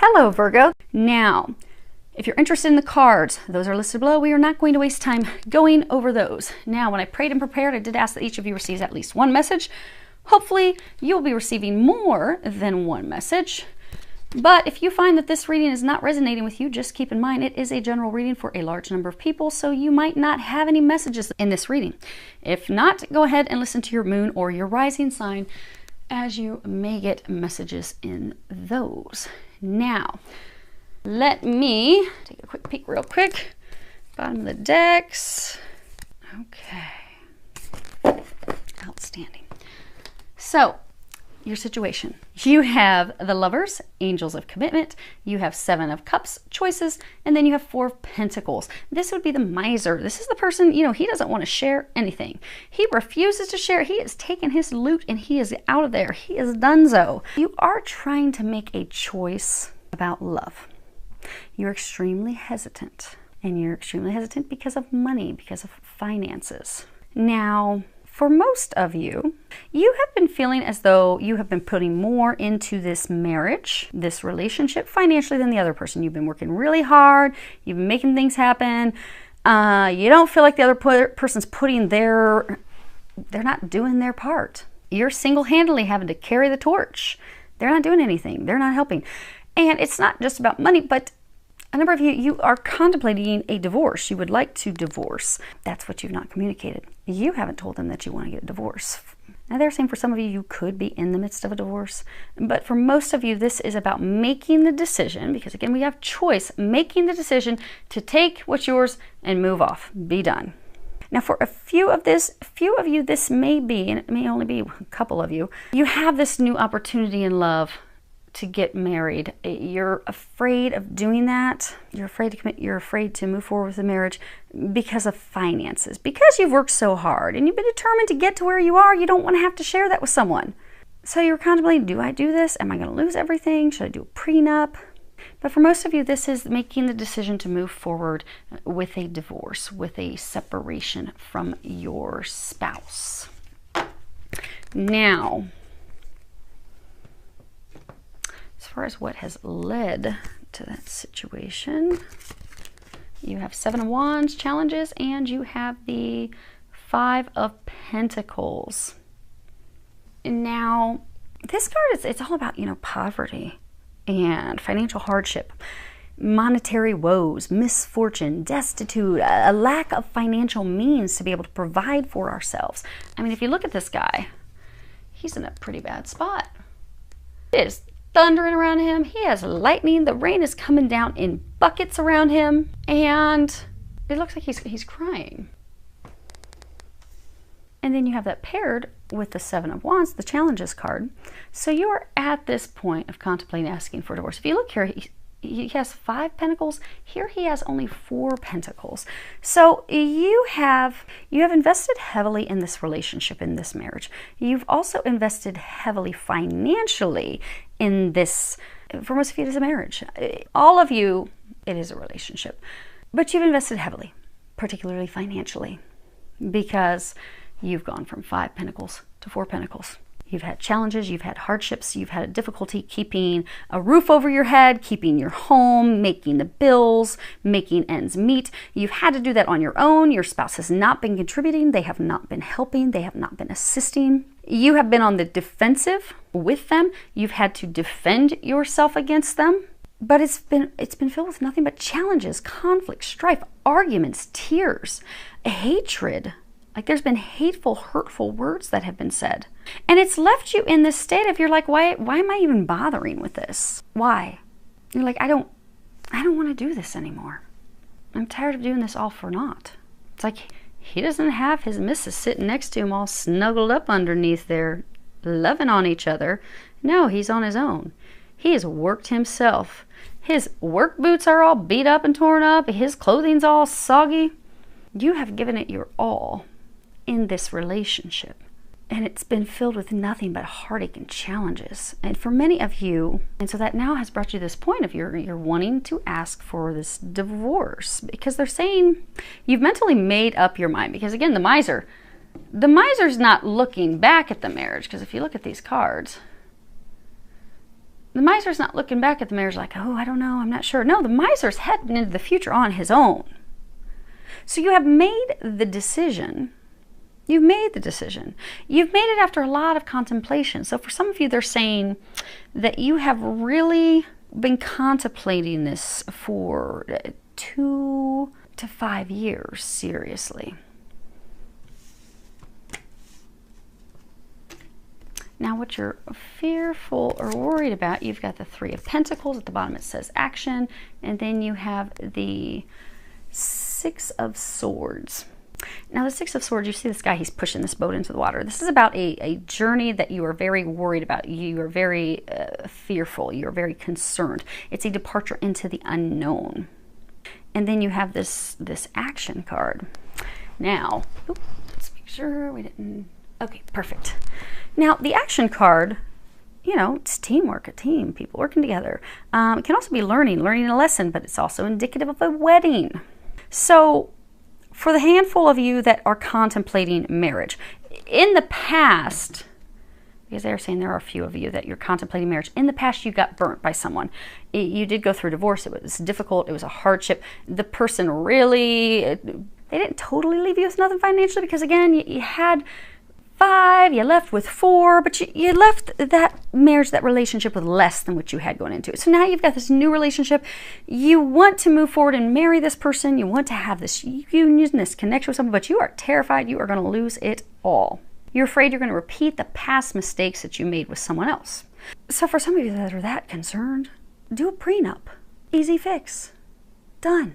Hello, Virgo. Now, if you're interested in the cards, those are listed below. We are not going to waste time going over those. Now, when I prayed and prepared, I did ask that each of you receives at least one message. Hopefully, you'll be receiving more than one message. But if you find that this reading is not resonating with you, just keep in mind it is a general reading for a large number of people, so you might not have any messages in this reading. If not, go ahead and listen to your moon or your rising sign, as you may get messages in those. Now, let me take a quick peek real quick. Bottom of the decks. Okay. Outstanding. So, your situation. You have the Lovers, Angels of Commitment. You have Seven of Cups, Choices. And then you have Four of Pentacles. This would be the miser. This is the person, he doesn't want to share anything. He refuses to share. He has taken his loot and he is out of there. He is donezo. You are trying to make a choice about love. You're extremely hesitant. And you're extremely hesitant because of money, because of finances. Now, for most of you, you have been feeling as though you have been putting more into this marriage, this relationship financially than the other person. You've been working really hard. You've been making things happen. You don't feel like the other person's they're not doing their part. You're single-handedly having to carry the torch. They're not doing anything. They're not helping. And it's not just about money, but a number of you are contemplating a divorce. You would like to divorce. That's what you've not communicated. You haven't told them that you want to get a divorce. Now, they're saying for some of you, you could be in the midst of a divorce. But for most of you, this is about making the decision, because again, we have choice, making the decision to take what's yours and move off. Be done. Now, for a few of you, this may be, and it may only be a couple of you, you have this new opportunity in love to get married. You're afraid of doing that. You're afraid to commit. You're afraid to move forward with the marriage because of finances. Because you've worked so hard and you've been determined to get to where you are, you don't want to have to share that with someone. So you're contemplating, do I do this? Am I going to lose everything? Should I do a prenup? But for most of you, this is making the decision to move forward with a divorce, with a separation from your spouse. Now, as far as what has led to that situation, you have Seven of Wands challenges and you have the Five of Pentacles. Now, this card it's all about, poverty and financial hardship, monetary woes, misfortune, destitute, a lack of financial means to be able to provide for ourselves. I mean, if you look at this guy, he's in a pretty bad spot. It is thundering around him. He has lightning. The rain is coming down in buckets around him. And it looks like he's crying. And then you have that paired with the Seven of Wands, the challenges card. So you are at this point of contemplating asking for divorce. If you look here, he has 5 pentacles. Here he has only 4 pentacles. So you have invested heavily in this relationship, in this marriage. You've also invested heavily financially in this. For most of you, it is a marriage. All of you, it is a relationship. But you've invested heavily, particularly financially, because you've gone from 5 pentacles to 4 pentacles. You've had challenges, you've had hardships, you've had a difficulty keeping a roof over your head, keeping your home, making the bills, making ends meet. You've had to do that on your own. Your spouse has not been contributing. They have not been helping. They have not been assisting. You have been on the defensive with them. You've had to defend yourself against them. But it's been filled with nothing but challenges, conflict, strife, arguments, tears, hatred. Like there's been hateful, hurtful words that have been said. And it's left you in this state of, you're like, why am I even bothering with this? Why? You're like, I don't want to do this anymore. I'm tired of doing this all for naught. It's like he doesn't have his missus sitting next to him all snuggled up underneath there, loving on each other. No, he's on his own. He has worked himself. His work boots are all beat up and torn up. His clothing's all soggy. You have given it your all in this relationship, and it's been filled with nothing but heartache and challenges. And for many of you, and so that now has brought you to this point of you're wanting to ask for this divorce, because they're saying you've mentally made up your mind. Because again, the miser's not looking back at the marriage, because if you look at these cards, The miser's not looking back at the marriage like, oh, I don't know, I'm not sure. No, the miser's heading into the future on his own. So you have made the decision. You've made the decision. You've made it after a lot of contemplation. So for some of you, they're saying that you have really been contemplating this for 2 to 5 years, seriously. Now, what you're fearful or worried about, you've got the 3 of Pentacles. At the bottom, it says action. And then you have the 6 of Swords. Now, the 6 of Swords, you see this guy, he's pushing this boat into the water. This is about a journey that you are very worried about. You are very fearful. You are very concerned. It's a departure into the unknown. And then you have this action card. Now, let's make sure we didn't... Okay, perfect. Now, the action card, you know, it's teamwork, a team, people working together. It can also be learning a lesson, but it's also indicative of a wedding. So, for the handful of you that are contemplating marriage, in the past, because they're saying there are a few of you that you're contemplating marriage, in the past you got burnt by someone. You did go through divorce. It was difficult. It was a hardship. The person really, they didn't totally leave you with nothing financially because, again, you had 5, you left with 4, but you left that marriage, that relationship with less than what you had going into it. So now you've got this new relationship. You want to move forward and marry this person. You want to have this union, this connection with someone, but you are terrified you are going to lose it all. You're afraid you're going to repeat the past mistakes that you made with someone else. So for some of you that are that concerned, do a prenup. Easy fix. Done.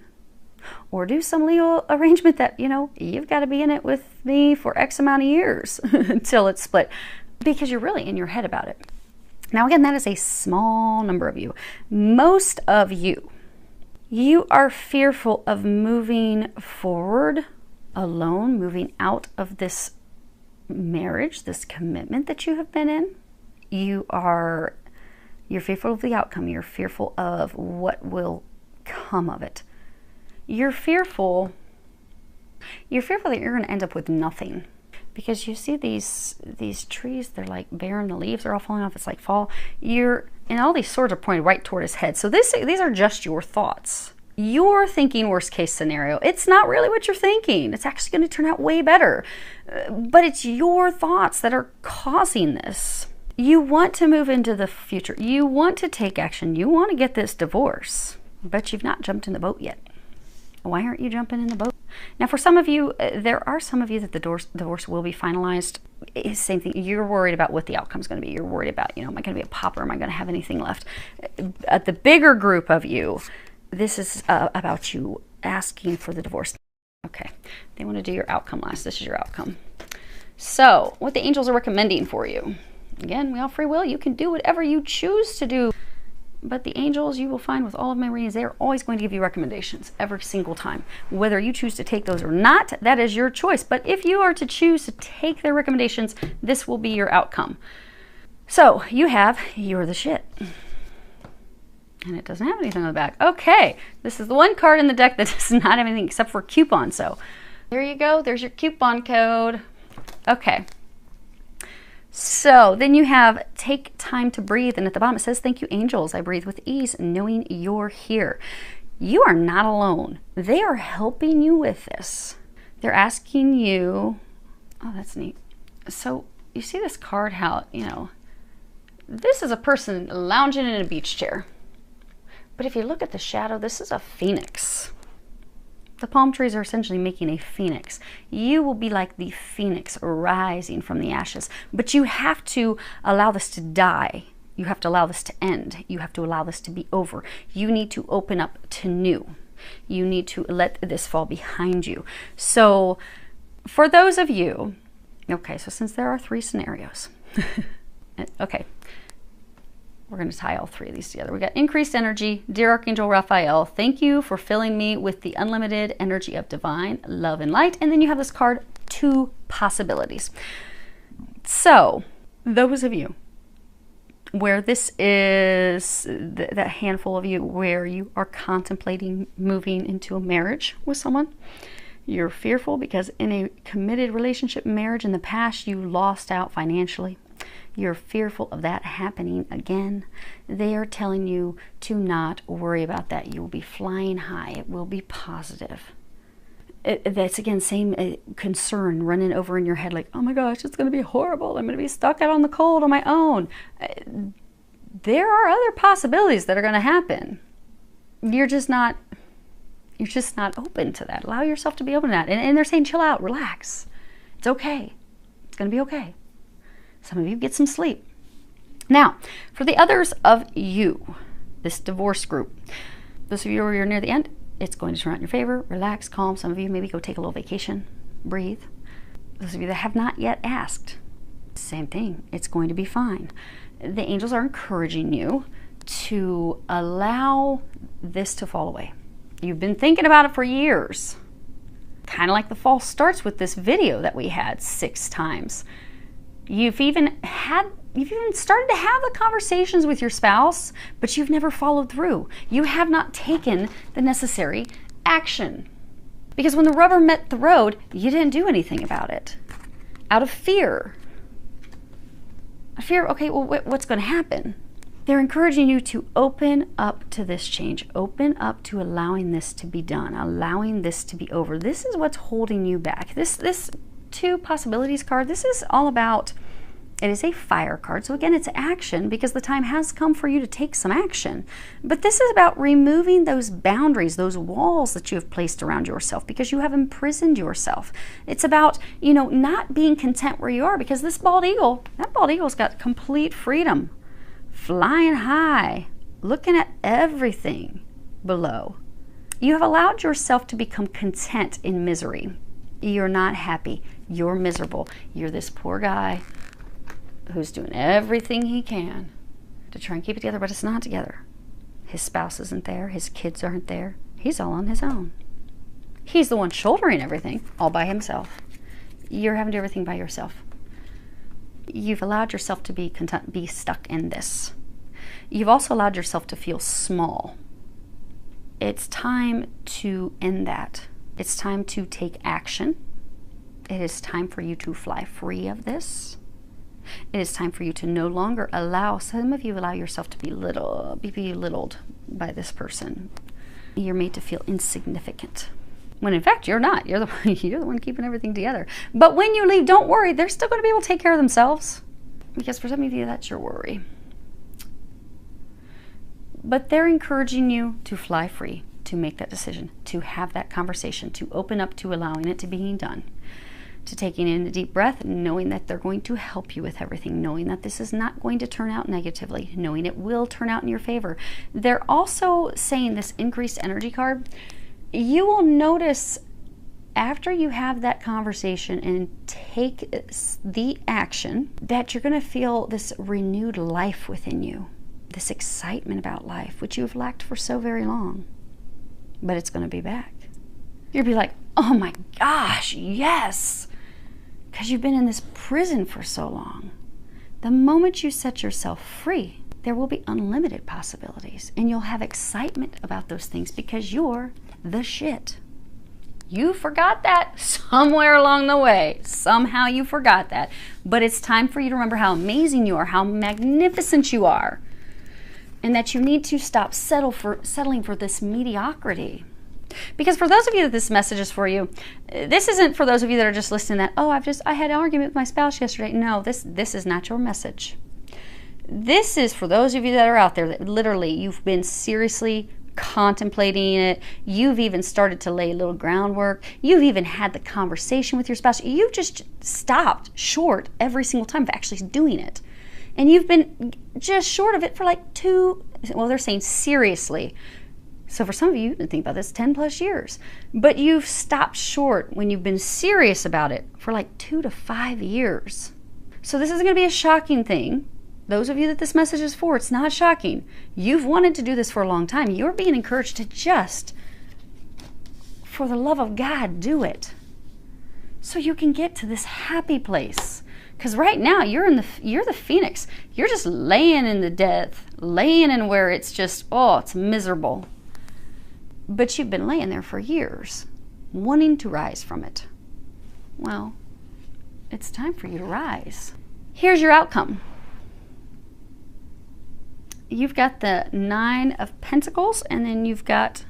Or do some legal arrangement that, you know, you've got to be in it with me for X amount of years until it's split, because you're really in your head about it. Now, again, that is a small number of you. Most of you, you are fearful of moving forward alone, moving out of this marriage, this commitment that you have been in. You're fearful of the outcome. You're fearful of what will come of it. You're fearful that you're going to end up with nothing, because you see these trees, they're like barren, the leaves are all falling off, it's like fall. And all these swords are pointed right toward his head. So these are just your thoughts. You're thinking worst case scenario. It's not really what you're thinking. It's actually going to turn out way better. But it's your thoughts that are causing this. You want to move into the future. You want to take action. You want to get this divorce, but you've not jumped in the boat yet. Why aren't you jumping in the boat? Now, for some of you, there are some of you that the divorce will be finalized. It's the same thing. You're worried about what the outcome is going to be. You're worried about, am I going to be a pauper? Am I going to have anything left? The bigger group of you, this is about you asking for the divorce. Okay, they want to do your outcome last. This is your outcome. So, what the angels are recommending for you. Again, we all free will. You can do whatever you choose to do. But the angels, you will find with all of my readings, they are always going to give you recommendations every single time. Whether you choose to take those or not, that is your choice. But if you are to choose to take their recommendations, this will be your outcome. So you have, you're the shit. And it doesn't have anything on the back. Okay, this is the one card in the deck that does not have anything except for coupon. So there you go. There's your coupon code. Okay. So then you have take time to breathe. And at the bottom it says, thank you, angels. I breathe with ease, knowing you're here. You are not alone. They are helping you with this. They're asking you, oh, that's neat. So you see this card, how, this is a person lounging in a beach chair. But if you look at the shadow, this is a phoenix. The palm trees are essentially making a phoenix. You will be like the phoenix rising from the ashes. But you have to allow this to die. You have to allow this to end. You have to allow this to be over. You need to open up to new. You need to let this fall behind you. So for those of you, okay, so since there are 3 scenarios, okay, we're going to tie all 3 of these together. We got increased energy. Dear Archangel Raphael, thank you for filling me with the unlimited energy of divine love and light. And then you have this card, 2 possibilities. So those of you where this is that handful of you where you are contemplating moving into a marriage with someone, you're fearful because in a committed relationship marriage in the past, you lost out financially. You're fearful of that happening again. They are telling you to not worry about that. You will be flying high. It will be positive. That's again, same concern running over in your head like, oh my gosh, it's going to be horrible. I'm going to be stuck out on the cold on my own. There are other possibilities that are going to happen. You're just not open to that. Allow yourself to be open to that. And they're saying, chill out, relax. It's okay. It's going to be okay. Some of you get some sleep. Now, for the others of you, this divorce group, those of you who are near the end, it's going to turn out in your favor. Relax, calm. Some of you maybe go take a little vacation, breathe. Those of you that have not yet asked, same thing. It's going to be fine. The angels are encouraging you to allow this to fall away. You've been thinking about it for years. Kind of like the false starts with this video that we had 6 times. You've even started to have the conversations with your spouse, but you've never followed through. You have not taken the necessary action. Because when the rubber met the road, you didn't do anything about it. Out of fear. Okay, well, what's going to happen? They're encouraging you to open up to this change. Open up to allowing this to be done, allowing this to be over. This is what's holding you back. This 2 possibilities card, this is all about, it is a fire card. So again, it's action because the time has come for you to take some action. But this is about removing those boundaries, those walls that you have placed around yourself because you have imprisoned yourself. It's about, not being content where you are because this bald eagle, that bald eagle's got complete freedom. Flying high, looking at everything below. You have allowed yourself to become content in misery. You're not happy. You're miserable. You're this poor guy who's doing everything he can to try and keep it together, but it's not together. His spouse isn't there. His kids aren't there. He's all on his own. He's the one shouldering everything all by himself. You're having to do everything by yourself. You've allowed yourself to be content, be stuck in this. You've also allowed yourself to feel small. It's time to end that. It's time to take action. It is time for you to fly free of this. It is time for you to no longer allow, some of you allow yourself to be belittled by this person. You're made to feel insignificant. When in fact, you're not. You're the one keeping everything together. But when you leave, don't worry. They're still going to be able to take care of themselves. Because for some of you, that's your worry. But they're encouraging you to fly free, to make that decision, to have that conversation, to open up to allowing it to being done, to taking in a deep breath, knowing that they're going to help you with everything, knowing that this is not going to turn out negatively, knowing it will turn out in your favor. They're also saying this increased energy card, you will notice after you have that conversation and take the action that you're going to feel this renewed life within you, this excitement about life, which you have lacked for so very long. But it's going to be back. You'll be like, oh my gosh, yes! Because you've been in this prison for so long. The moment you set yourself free, there will be unlimited possibilities. And you'll have excitement about those things because you're the shit. You forgot that somewhere along the way. Somehow you forgot that. But it's time for you to remember how amazing you are, how magnificent you are. And that you need to stop settling for this mediocrity. Because for those of you that this message is for you, this isn't for those of you that are just listening that, oh, I had an argument with my spouse yesterday. No, this is not your message. This is for those of you that are out there that literally you've been seriously contemplating it. You've even started to lay a little groundwork. You've even had the conversation with your spouse. You've just stopped short every single time of actually doing it. And you've been just short of it for like they're saying seriously. So for some of you, think about this, 10 plus years. But you've stopped short when you've been serious about it for like 2 to 5 years. So this isn't going to be a shocking thing. Those of you that this message is for, it's not shocking. You've wanted to do this for a long time. You're being encouraged to just, for the love of God, do it. So you can get to this happy place. Because right now, you're the phoenix. You're just laying in the death, laying in where it's just, it's miserable. But you've been laying there for years, wanting to rise from it. Well, it's time for you to rise. Here's your outcome. you've got the 9 of Pentacles, and then you've got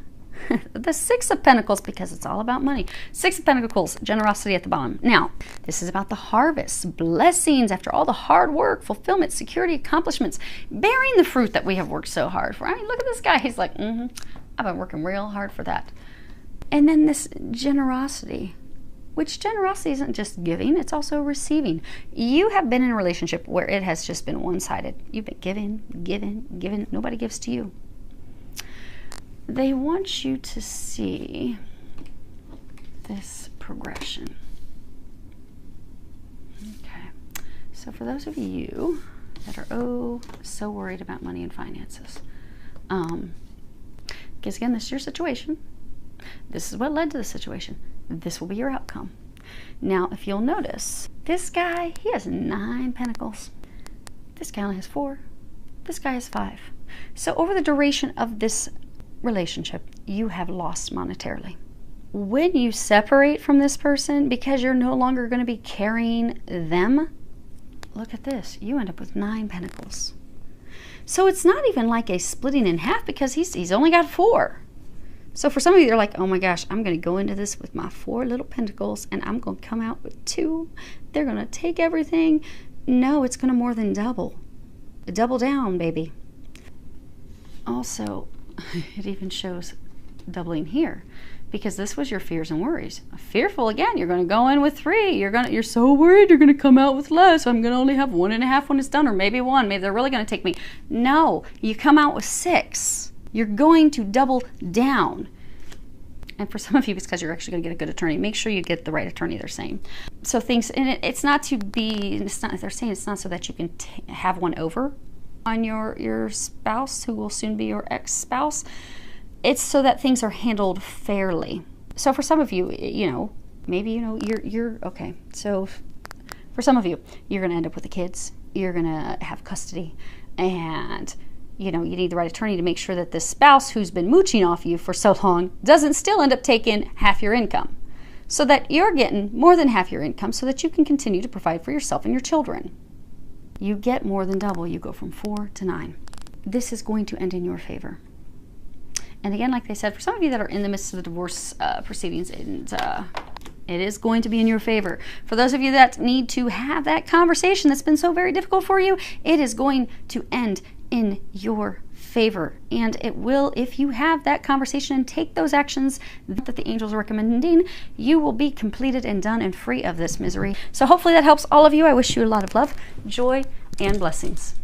the 6 of Pentacles, because it's all about money. 6 of Pentacles, generosity at the bottom. Now, this is about the harvest, blessings after all the hard work, fulfillment, security, accomplishments, bearing the fruit that we have worked so hard for. I mean, look at this guy. He's like, I've been working real hard for that. And then this generosity, which generosity isn't just giving, it's also receiving. You have been in a relationship where it has just been one-sided. You've been giving. Nobody gives to you. They want you to see this progression. Okay. So for those of you that are so worried about money and finances, because again, this is your situation. This is what led to the situation. This will be your outcome. Now, if you'll notice, this guy, he has 9 pentacles. This guy only has 4. This guy has 5. So over the duration of this relationship, you have lost monetarily. When you separate from this person, because you're no longer going to be carrying them, look at this. You end up with 9 pentacles. So it's not even like a splitting in half, because he's only got 4. So for some of you, they're like, oh my gosh, I'm going to go into this with my 4 little pentacles, and I'm going to come out with 2. They're going to take everything. No, it's going to more than double. Double down, baby. Also, it even shows doubling here, because this was your fears and worries. Fearful, again, you're going to go in with 3. You're so worried you're going to come out with less. I'm going to only have 1.5 when it's done, or maybe 1. Maybe they're really going to take me. No, you come out with 6. You're going to double down. And for some of you, it's because you're actually going to get a good attorney. Make sure you get the right attorney, they're saying. So things, and it's not to be, they're saying it's not so that you can have one over on your spouse, who will soon be your ex-spouse. It's so that things are handled fairly. So for some of you, maybe you're okay. So for some of you, you're going to end up with the kids. You're going to have custody, and you need the right attorney to make sure that this spouse who's been mooching off you for so long doesn't still end up taking half your income, so that you're getting more than half your income, so that you can continue to provide for yourself and your children. You get more than double. You go from 4 to 9. This is going to end in your favor. And again, like they said, for some of you that are in the midst of the divorce proceedings, it is going to be in your favor. For those of you that need to have that conversation that's been so very difficult for you, it is going to end in your favor. And it will, if you have that conversation and take those actions that the angels are recommending, you will be completed and done and free of this misery. So hopefully that helps all of you. I wish you a lot of love, joy, and blessings.